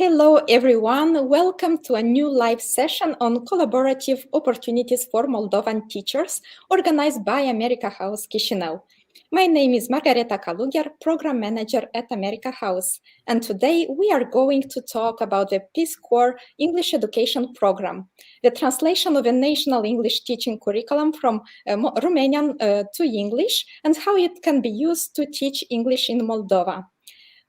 Hello, everyone. Welcome to a new live session on collaborative opportunities for Moldovan teachers, organized by America House Chisinau. My name is Margareta Kaluger, Program Manager at America House, and today we are going to talk about the Peace Corps English Education Program, the translation of a national English teaching curriculum from Romanian to English, and how it can be used to teach English in Moldova.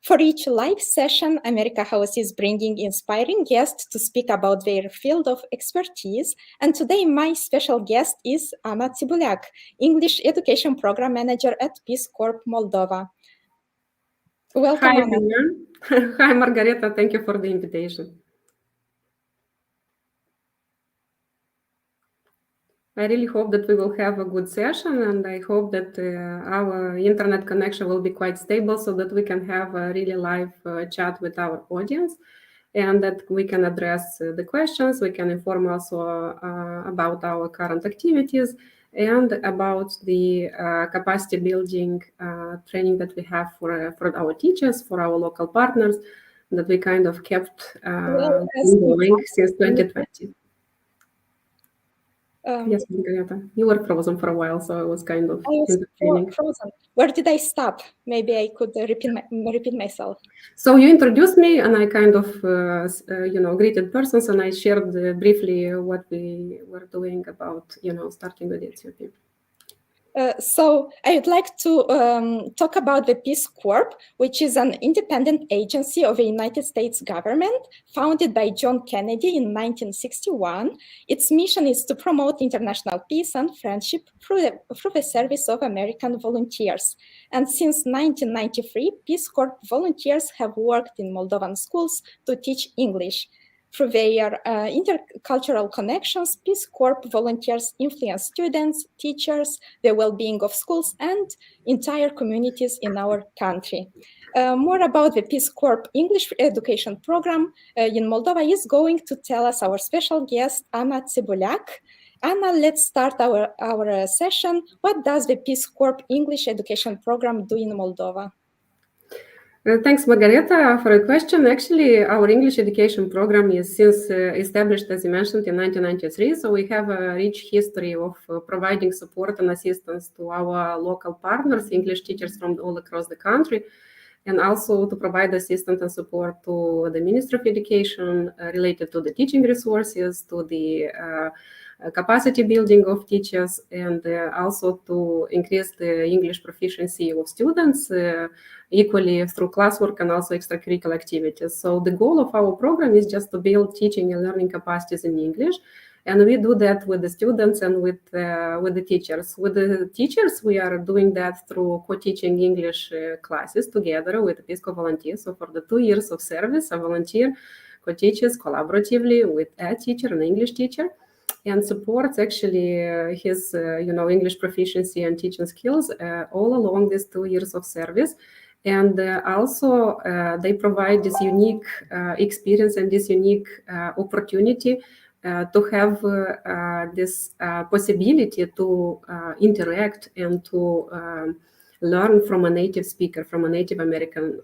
For each live session, America House is bringing inspiring guests to speak about their field of expertise. And today, my special guest is Ana Tibuleac, English Education Program Manager at Peace Corps Moldova. Welcome, Hi, Ana. everyone. Hi, Margareta. Thank you for the invitation. I really hope that we will have a good session, and I hope that our internet connection will be quite stable so that we can have a really live chat with our audience and that we can address the questions. We can inform also about our current activities and about the capacity building training that we have for our teachers, for our local partners, that we kind of kept going since 2020. Yes, Margareta, you were frozen for a while, so I was kind of frozen. Where did I stop? Maybe I could repeat myself. So you introduced me, and I kind of, greeted persons, and I shared briefly what we were doing about, starting with Ethiopia. So I would like to talk about the Peace Corps, which is an independent agency of the United States government founded by John Kennedy in 1961. Its mission is to promote international peace and friendship through the service of American volunteers. And since 1993, Peace Corps volunteers have worked in Moldovan schools to teach English. Through their intercultural connections, Peace Corps volunteers influence students, teachers, the well-being of schools, and entire communities in our country. More about the Peace Corps English Education Program in Moldova is going to tell us our special guest, Ana Tibuleac. Ana, let's start our session. What does the Peace Corps English Education Program do in Moldova? Thanks, Margareta, for the question. Actually, our English education program is since established, as you mentioned, in 1993. So we have a rich history of providing support and assistance to our local partners, English teachers from all across the country, and also to provide assistance and support to the Ministry of Education related to the teaching resources, to the capacity building of teachers, and also to increase the English proficiency of students equally through classwork and also extracurricular activities. So the goal of our program is just to build teaching and learning capacities in English. And we do that with the students and with the teachers. With the teachers, we are doing that through co-teaching English classes together with Peace Corps volunteers. So for the 2 years of service, a volunteer co-teaches collaboratively with a teacher, an English teacher, and supports actually his English proficiency and teaching skills all along these 2 years of service. And also they provide this unique experience and this unique opportunity to have this possibility to interact and to learn from a native speaker, from a Native American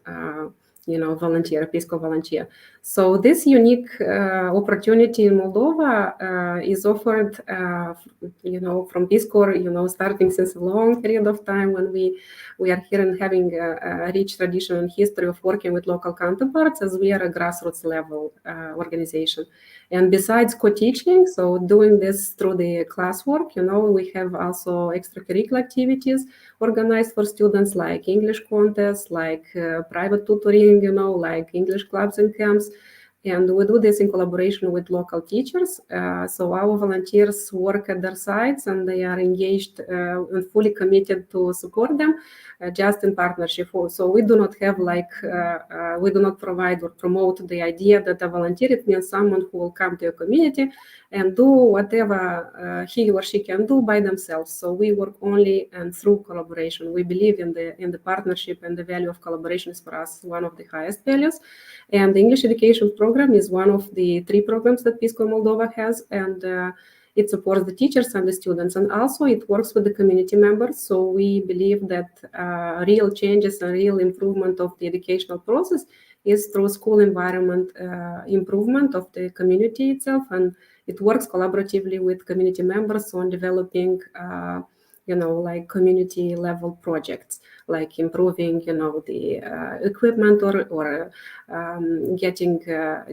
volunteer, Peace Corps volunteer. So this unique opportunity in Moldova is offered, from Peace Corps, starting since a long period of time when we are here and having a rich tradition and history of working with local counterparts, as we are a grassroots level organization. And besides co-teaching, so doing this through the classwork, we have also extracurricular activities organized for students, like English contests, like private tutoring, like English clubs and camps. And we do this in collaboration with local teachers. So our volunteers work at their sites and they are engaged and fully committed to support them just in partnership. So we do not have we do not provide or promote the idea that a volunteer, it means someone who will come to your community and do whatever he or she can do by themselves. So we work only and through collaboration. We believe in the partnership, and the value of collaboration is for us one of the highest values. And the English education program is one of the 3 programs that Peace Corps Moldova has. And it supports the teachers and the students, and also it works with the community members. So we believe that real changes and real improvement of the educational process is through school environment improvement of the community itself, and it works collaboratively with community members on developing like community level projects, like improving the equipment or getting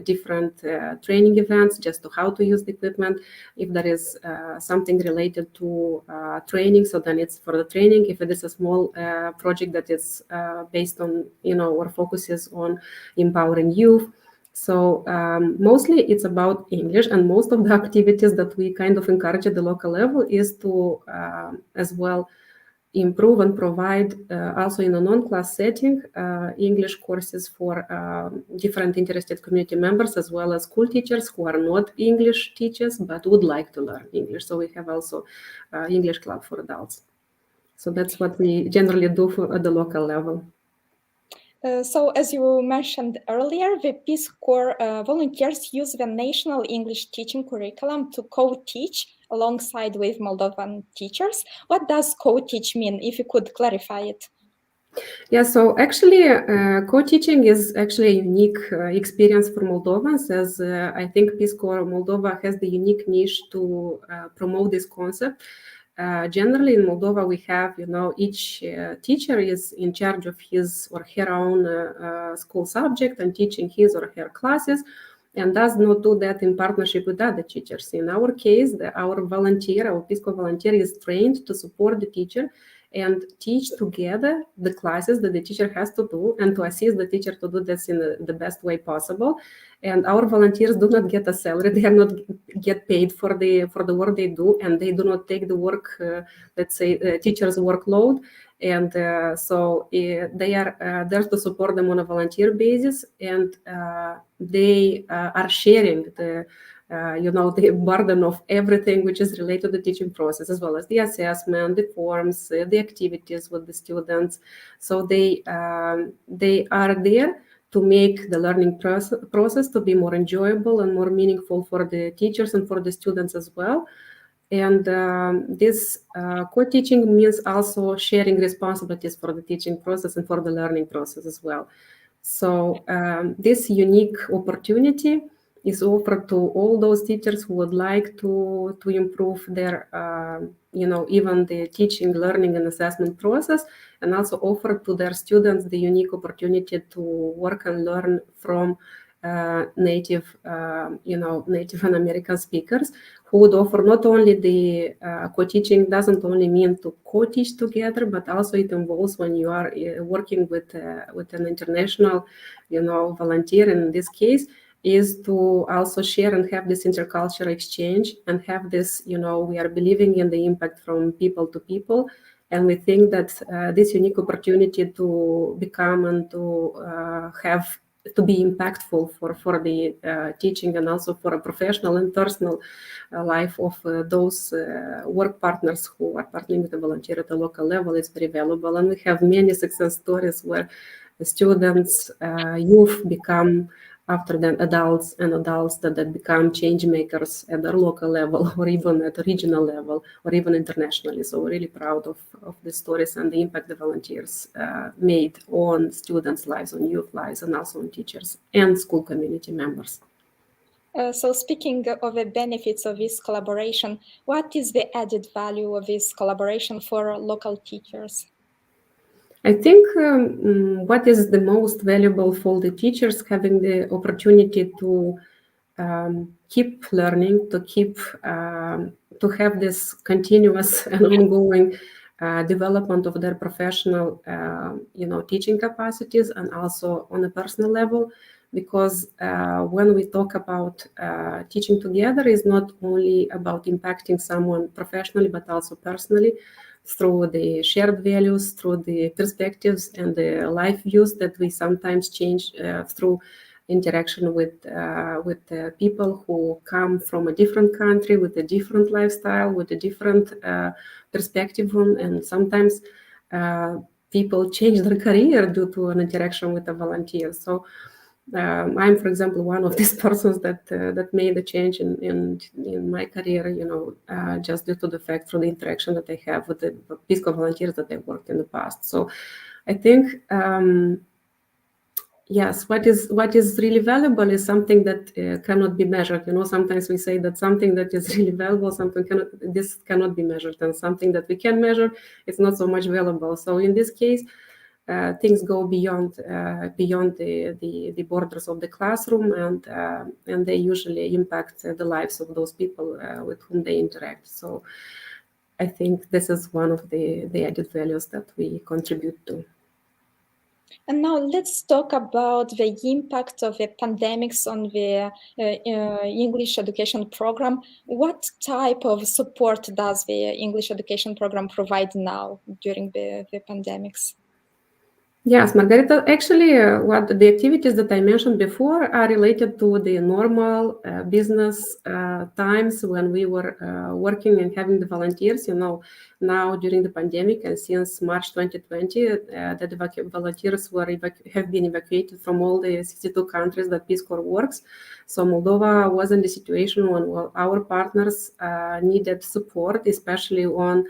different training events just to how to use the equipment. If there is something related to training, so then it's for the training. If it is a small project that is based on or focuses on empowering youth. So mostly it's about English, and most of the activities that we kind of encourage at the local level is to as well improve and provide also in a non-class setting English courses for different interested community members, as well as school teachers who are not English teachers but would like to learn English. So we have also English club for adults. So that's what we generally do at the local level. So, as you mentioned earlier, the Peace Corps volunteers use the national English teaching curriculum to co-teach alongside with Moldovan teachers. What does co-teach mean, if you could clarify it? Yeah, so actually co-teaching is actually a unique experience for Moldovans, as I think Peace Corps Moldova has the unique niche to promote this concept. Generally in Moldova, we have, each teacher is in charge of his or her own school subject and teaching his or her classes, and does not do that in partnership with other teachers. In our case, our Peace Corps volunteer is trained to support the teacher and teach together the classes that the teacher has to do, and to assist the teacher to do this in the best way possible. And our volunteers do not get a salary; they are not get paid for the work they do, and they do not take the work, let's say, teacher's workload. And so they are there to support them on a volunteer basis, and they are sharing the burden of everything which is related to the teaching process, as well as the assessment, the forms, the activities with the students. So they are there to make the learning process to be more enjoyable and more meaningful for the teachers and for the students as well. And this co-teaching means also sharing responsibilities for the teaching process and for the learning process as well. So this unique opportunity is offered to all those teachers who would like to improve their, even the teaching, learning, and assessment process, and also offer to their students the unique opportunity to work and learn from native and American speakers, who would offer not only the co-teaching doesn't only mean to co-teach together, but also it involves when you are working with an international, volunteer in this case, is to also share and have this intercultural exchange and have this, we are believing in the impact from people to people. And we think that this unique opportunity to become and to be impactful for the teaching and also for a professional and personal life of those work partners who are partnering with the volunteer at the local level is very valuable. And we have many success stories where the students, youth become after then adults that become change makers at their local level or even at a regional level or even internationally. So we're really proud of the stories and the impact the volunteers made on students' lives, on youth lives, and also on teachers and school community members. So speaking of the benefits of this collaboration, what is the added value of this collaboration for local teachers? I think what is the most valuable for the teachers, having the opportunity to keep learning, to have this continuous and ongoing development of their professional, teaching capacities, and also on a personal level. Because when we talk about teaching together, is not only about impacting someone professionally, but also personally, through the shared values, through the perspectives and the life views that we sometimes change through interaction with people who come from a different country with a different lifestyle, with a different perspective on, and sometimes people change their career due to an interaction with a volunteer. So I'm, for example, one of these persons that made a change in my career, just due to the fact through the interaction that I have with the Peace Corps volunteers that I worked in the past. So I think, yes, what is really valuable is something that cannot be measured. Sometimes we say that something that is really valuable, this cannot be measured, and something that we can measure, it's not so much valuable. So in this case, things go beyond the borders of the classroom, and they usually impact the lives of those people with whom they interact. So I think this is one of the added values that we contribute to. And now let's talk about the impact of the pandemics on the English education program. What type of support does the English education program provide now during the pandemics? Yes, Margarita, actually, what the activities that I mentioned before are related to the normal business times when we were working and having the volunteers. Now during the pandemic and since March 2020, the volunteers have been evacuated from all the 62 countries that Peace Corps works. So Moldova was in the situation when our partners needed support, especially on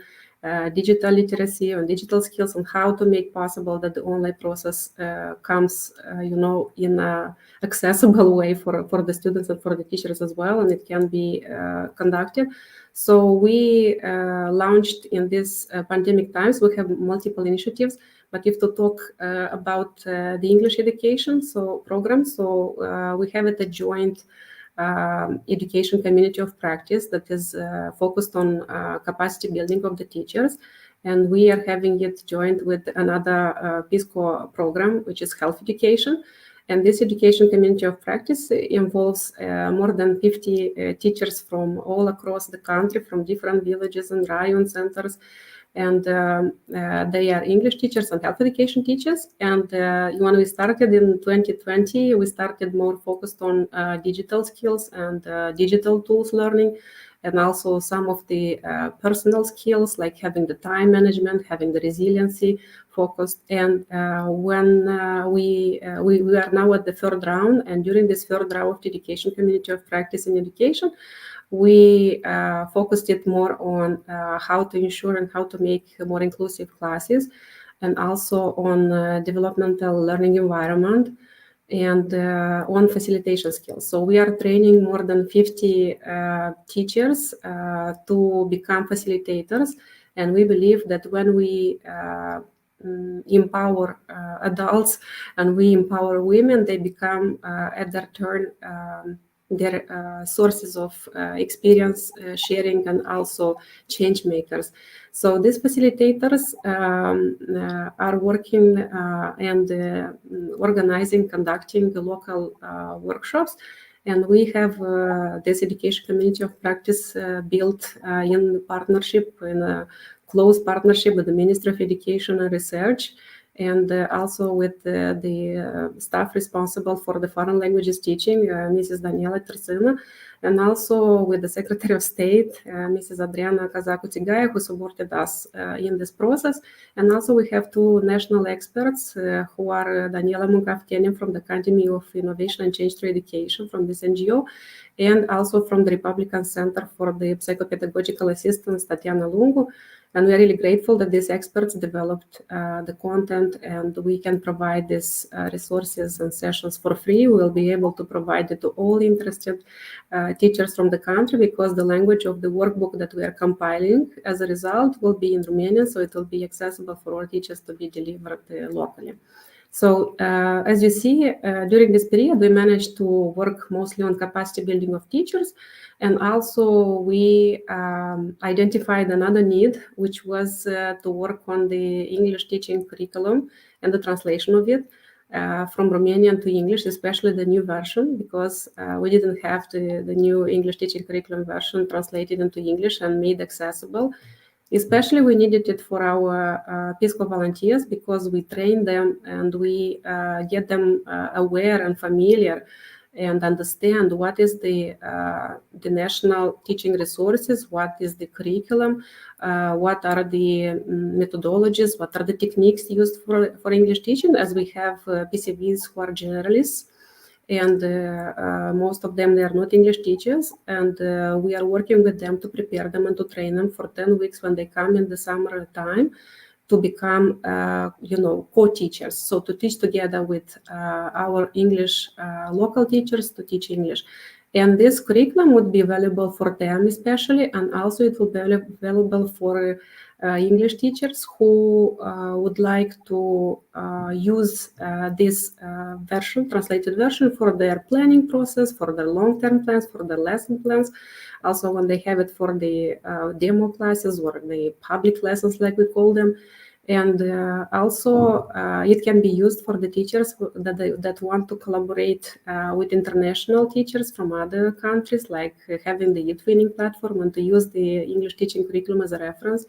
digital literacy, on digital skills, and how to make possible that the online process comes, in a accessible way for the students and for the teachers as well, and it can be conducted. So we launched in this pandemic times. We have multiple initiatives, but if to talk about the English education program, we have it a joint education community of practice that is focused on capacity building of the teachers, and we are having it joined with another Peace Corps program, which is health education. And this education community of practice involves more than 50 teachers from all across the country, from different villages and Rayon centers. And they are English teachers and health education teachers. And when we started in 2020, we started more focused on digital skills and digital tools learning, and also some of the personal skills like having the time management, having the resiliency focused. And when we are now at the third round, and during this third round of education community of practice in education, we focused it more on how to ensure and how to make more inclusive classes, and also on developmental learning environment, and on facilitation skills. So we are training more than 50 teachers to become facilitators, and we believe that when we empower adults and we empower women, they become at their turn their sources of experience sharing and also change makers. So these facilitators are working and organizing, conducting the local workshops. And we have this education community of practice built in partnership, in a close partnership with the Ministry of Education and Research, and also with the staff responsible for the foreign languages teaching, Mrs. Daniela Târțână, and also with the Secretary of State, Mrs. Adriana Cazacu-Țigăia, who supported us in this process. And also we have two national experts who are Daniela Muncafteni from the Academy of Innovation and Change Through Education from this NGO, and also from the Republican Center for the Psychopedagogical Assistance, Tatiana Lungu. And we are really grateful that these experts developed the content, and we can provide these resources and sessions for free. We'll be able to provide it to all interested teachers from the country, because the language of the workbook that we are compiling as a result will be in Romanian, so it will be accessible for all teachers to be delivered locally. So as you see, during this period, we managed to work mostly on capacity building of teachers. And also we identified another need, which was to work on the English teaching curriculum and the translation of it from Romanian to English, especially the new version, because we didn't have the new English teaching curriculum version translated into English and made accessible. Especially we needed it for our Peace Corps volunteers, because we train them and we get them aware and familiar and understand what is the national teaching resources, what is the curriculum, what are the methodologies, what are the techniques used for English teaching, as we have PCVs who are generalists. and most of them, they are not English teachers, and we are working with them to prepare them and to train them for 10 weeks when they come in the summer time to become, co-teachers. So to teach together with our English local teachers to teach English. And this curriculum would be valuable for them especially, and also it will be valuable for English teachers who would like to use this translated version for their planning process, for their long-term plans, for their lesson plans. Also, when they have it for the demo classes or the public lessons, like we call them. And also, it can be used for the teachers that want to collaborate with international teachers from other countries, like having the e-twinning platform and to use the English teaching curriculum as a reference,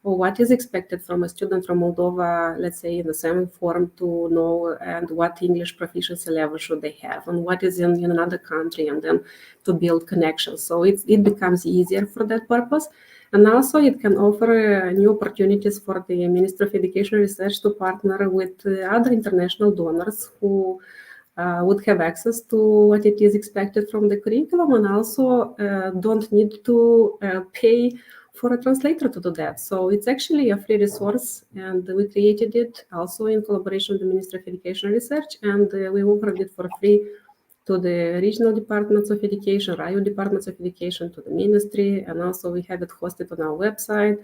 or what is expected from a student from Moldova, let's say in the 7th form, to know, and what English proficiency level should they have, and what is in another country, and then to build connections. So it becomes easier for that purpose. And also it can offer new opportunities for the Ministry of Education and Research to partner with other international donors who would have access to what it is expected from the curriculum, and also don't need to pay for a translator to do that. So it's actually a free resource, and we created it also in collaboration with the Ministry of Education and Research, and we offered it for free to the regional departments of education, RIU departments of education, to the ministry, and also we have it hosted on our website.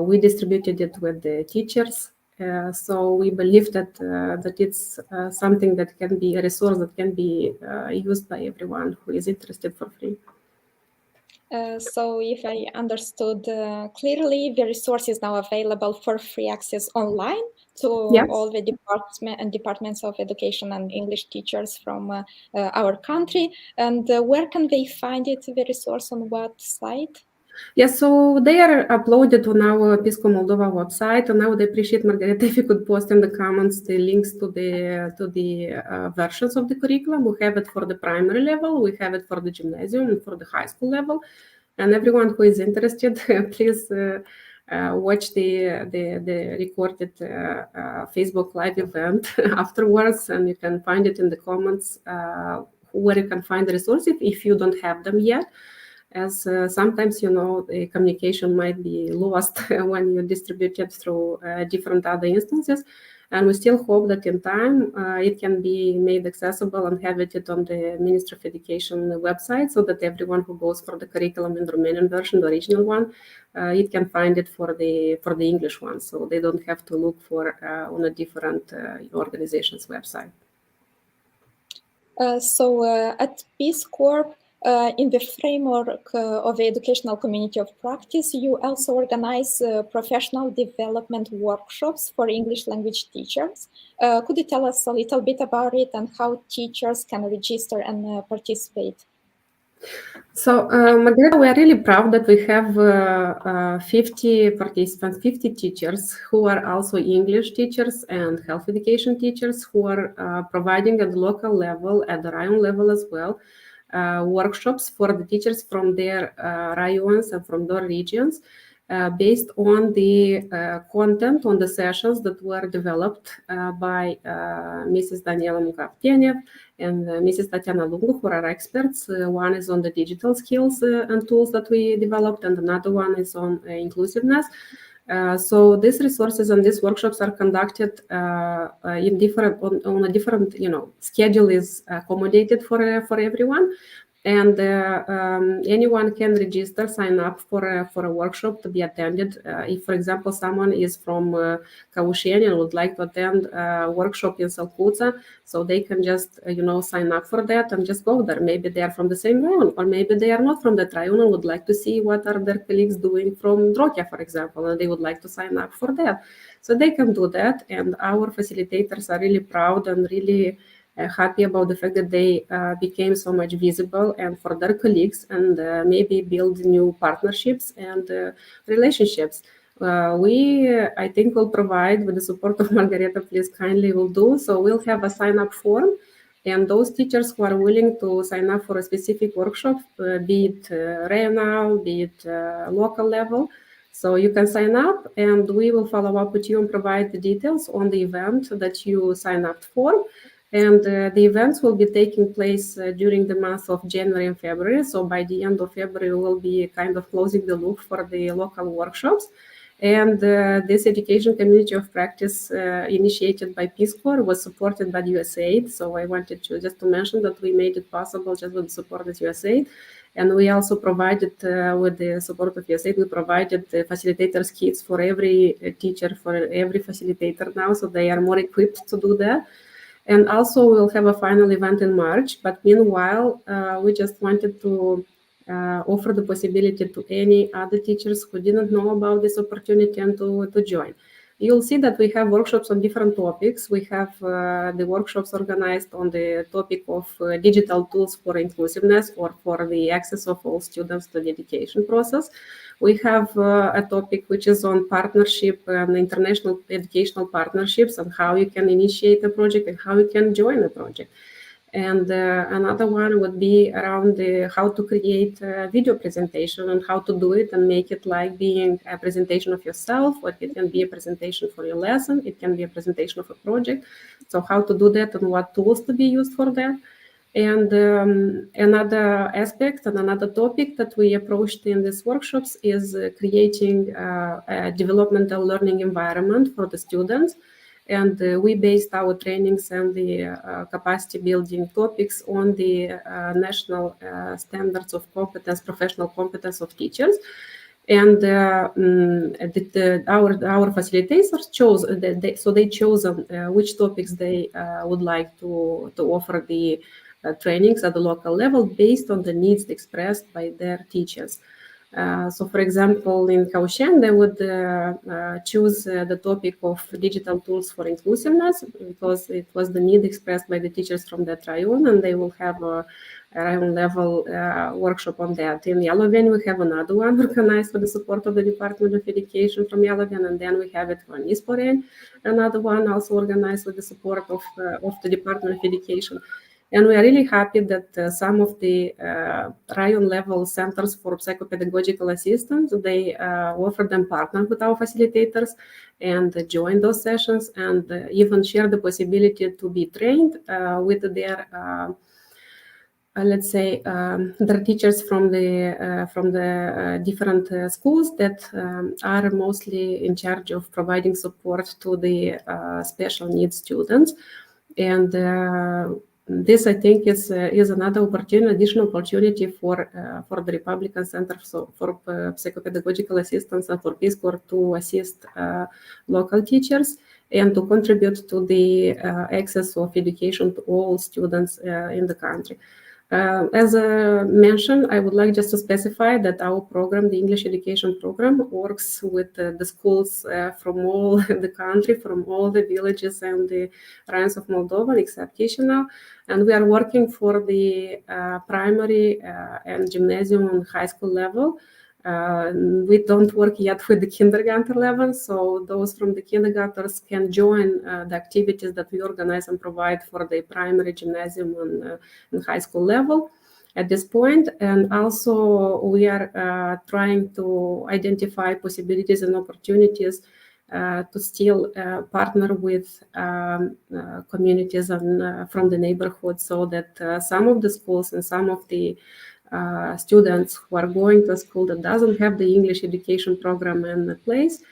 We distributed it with the teachers. So we believe that it's something that can be a resource that can be used by everyone who is interested for free. So if I understood clearly, the resource is now available for free access online to all the departments of education and English teachers from our country. And where can they find it, the resource, on what site? Yes, so they are uploaded on our Peace Corps Moldova website, and I would appreciate, Margareta, if you could post in the comments the links to the versions of the curriculum. We have it for the primary level, we have it for the gymnasium, and for the high school level. And everyone who is interested, please watch the recorded Facebook Live event afterwards, and you can find it in the comments where you can find the resources if you don't have them yet. As sometimes, the communication might be lost when you distribute it through different other instances. And we still hope that in time it can be made accessible and have it on the Ministry of Education website, so that everyone who goes for the curriculum in the Romanian version, the original one, it can find it for the English one, so they don't have to look for on a different organization's website. So at Peace Corps, in the framework of the educational community of practice, you also organize professional development workshops for English language teachers. Could you tell us a little bit about it and how teachers can register and participate? So, Margareta, we are really proud that we have 50 participants, 50 teachers who are also English teachers and health education teachers who are providing at the local level, at the RIU level as well, workshops for the teachers from their RIUs and from their regions, based on the content on the sessions that were developed by Mrs. Daniela Mukavtenev and Mrs. Tatiana Lungu, who are experts. One is on the digital skills and tools that we developed, and another one is on inclusiveness. So these resources and these workshops are conducted in on a different, schedule is accommodated for everyone. And anyone can register, sign up for a workshop to be attended. If, for example, someone is from Coteaching and would like to attend a workshop in Salcuța, so they can just, sign up for that and just go there. Maybe they are from the same raion, or maybe they are not from that raion and would like to see what are their colleagues doing from Drochia, for example, and they would like to sign up for that. So they can do that, and our facilitators are really proud and really happy about the fact that they became so much visible and for their colleagues, and maybe build new partnerships and relationships. I think will provide, with the support of Margareta, please kindly will do. So we'll have a sign-up form, and those teachers who are willing to sign up for a specific workshop, be it regional, be it local level, so you can sign up, and we will follow up with you and provide the details on the event that you sign up for. And the events will be taking place during the month of January and February. So by the end of February, we'll be kind of closing the loop for the local workshops. And this education community of practice initiated by Peace Corps was supported by USAID. So I wanted to just to mention that we made it possible just with the support of USAID. And we also provided, with the support of USAID, we provided facilitators kits for every teacher, for every facilitator now, so they are more equipped to do that. And also we'll have a final event in March. But meanwhile, we just wanted to offer the possibility to any other teachers who didn't know about this opportunity and to join. You'll see that we have workshops on different topics. We have the workshops organized on the topic of digital tools for inclusiveness or for the access of all students to the education process. We have a topic which is on partnership and international educational partnerships and how you can initiate a project and how you can join a project. And another one would be around how to create a video presentation and how to do it and make it like being a presentation of yourself, or it can be a presentation for your lesson, it can be a presentation of a project. So how to do that and what tools to be used for that. And another aspect and another topic that we approached in these workshops is creating a developmental learning environment for the students. And we based our trainings and the capacity building topics on the national standards of competence, professional competence of teachers. And our facilitators chose, so they chose which topics they would like to offer the trainings at the local level based on the needs expressed by their teachers. So, for example, in Coteaching, they would choose the topic of digital tools for inclusiveness because it was the need expressed by the teachers from that rayon, and they will have a rayon level workshop on that. In Yalovien, we have another one organized with the support of the Department of Education from Yalovien, and then we have it for Nisporen, another one also organized with the support of the Department of Education. And we are really happy that some of the rayon level centers for psychopedagogical assistance, they offer them partner with our facilitators and join those sessions and even share the possibility to be trained with their let's say their teachers from the different schools that are mostly in charge of providing support to the special needs students. And this, I think, is another opportunity, additional opportunity for the Republican Center for Psychopedagogical Assistance and for Peace Corps to assist local teachers and to contribute to the access of education to all students in the country. As mentioned, I would like just to specify that our program, the English education program, works with the schools from all the country, from all the villages and the raions of Moldova, except Chisinau. And we are working for the primary and gymnasium and high school level. We don't work yet with the kindergarten level, so those from the kindergartners can join the activities that we organize and provide for the primary, gymnasium, and high school level at this point. And also we are trying to identify possibilities and opportunities to still partner with communities and from the neighborhood, so that some of the schools and some of the students who are going to a school that doesn't have the English education program in place,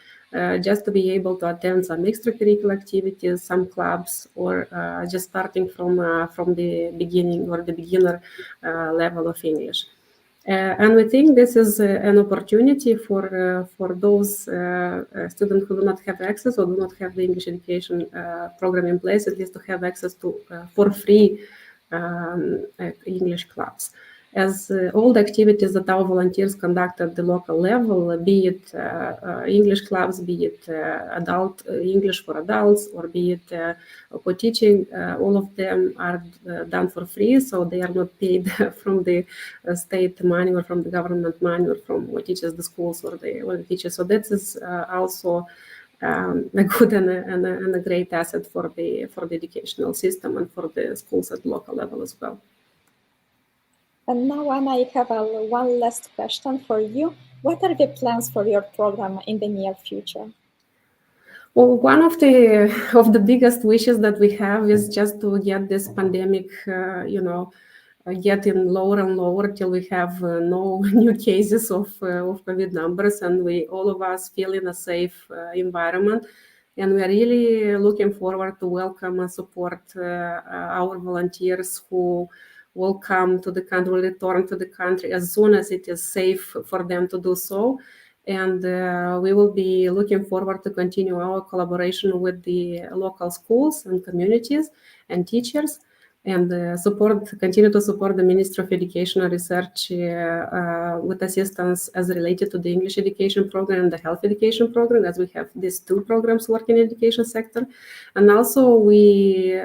just to be able to attend some extracurricular activities, some clubs, or just starting from the beginning or the beginner level of English. And we think this is an opportunity for those students who do not have access or do not have the English education program in place, at least to have access to for free English clubs. As all the activities that our volunteers conduct at the local level, be it English clubs, be it adult English for adults, or be it co-teaching, all of them are done for free, so they are not paid from the state money or from the government money or from what teaches the schools or the teachers. So that is also a good and a great asset for the educational system and for the schools at local level as well. And now, Ana, I have one last question for you. What are the plans for your program in the near future? Well, one of the biggest wishes that we have is just to get this pandemic, getting lower and lower till we have no new cases of COVID numbers, and we all of us feel in a safe environment. And we are really looking forward to welcome and support our volunteers who will come to the country, will return to the country as soon as it is safe for them to do so. And we will be looking forward to continue our collaboration with the local schools and communities and teachers, and continue to support the Ministry of Education and Research with assistance as related to the English education program and the health education program, as we have these two programs working in the education sector. And also we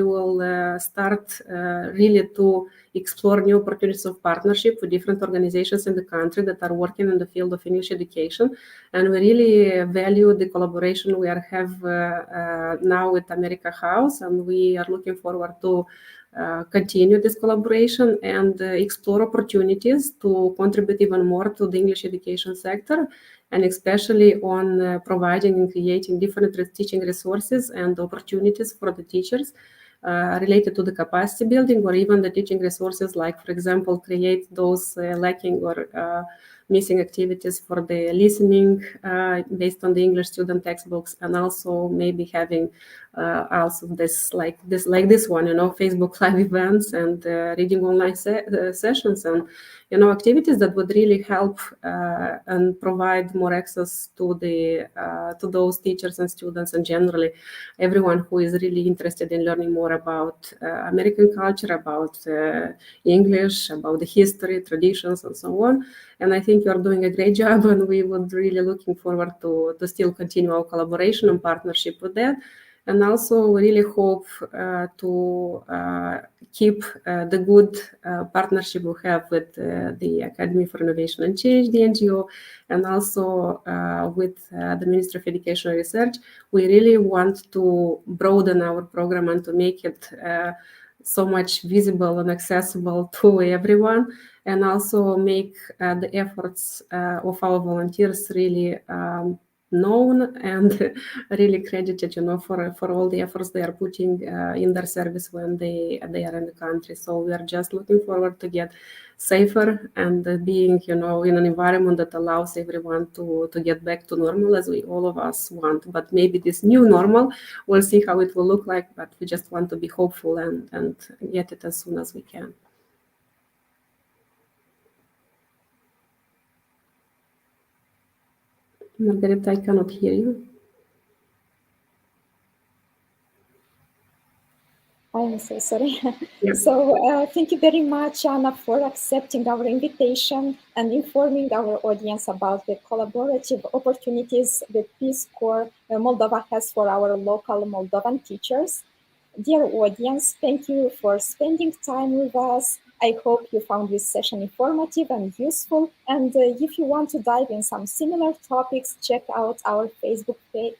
will start really to explore new opportunities of partnership with different organizations in the country that are working in the field of English education. And we really value the collaboration we have now with America House, and we are looking forward to continue this collaboration and explore opportunities to contribute even more to the English education sector, and especially on providing and creating different teaching resources and opportunities for the teachers related to the capacity building, or even the teaching resources, like, for example, create those lacking or missing activities for the listening based on the English student textbooks, and also maybe having also this one, Facebook live events and reading online sessions, and activities that would really help and provide more access to those teachers and students, and generally everyone who is really interested in learning more about American culture, about English, about the history, traditions, and so on. And I think you're doing a great job, and we would really looking forward to still continue our collaboration and partnership with that. And also we really hope to keep the good partnership we have with the Academy for Innovation and Change, the NGO, and also with the Ministry of Education and Research. We really want to broaden our program and to make it so much visible and accessible to everyone, and also make the efforts of our volunteers really known and really credited, for all the efforts they are putting in their service when they are in the country. So we are just looking forward to get safer and being, in an environment that allows everyone to get back to normal, as we all of us want. But maybe this new normal, we'll see how it will look like, but we just want to be hopeful and get it as soon as we can. Margareta, I cannot hear you. I'm so sorry. Yeah. So thank you very much, Ana, for accepting our invitation and informing our audience about the collaborative opportunities that Peace Corps Moldova has for our local Moldovan teachers. Dear audience, thank you for spending time with us. I hope you found this session informative and useful. And if you want to dive in some similar topics, check out our Facebook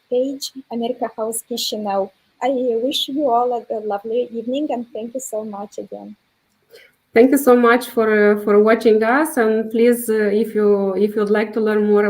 page, America House Chisinau. I wish you all a lovely evening, and thank you so much again. Thank you so much for watching us, and please, if you'd like to learn more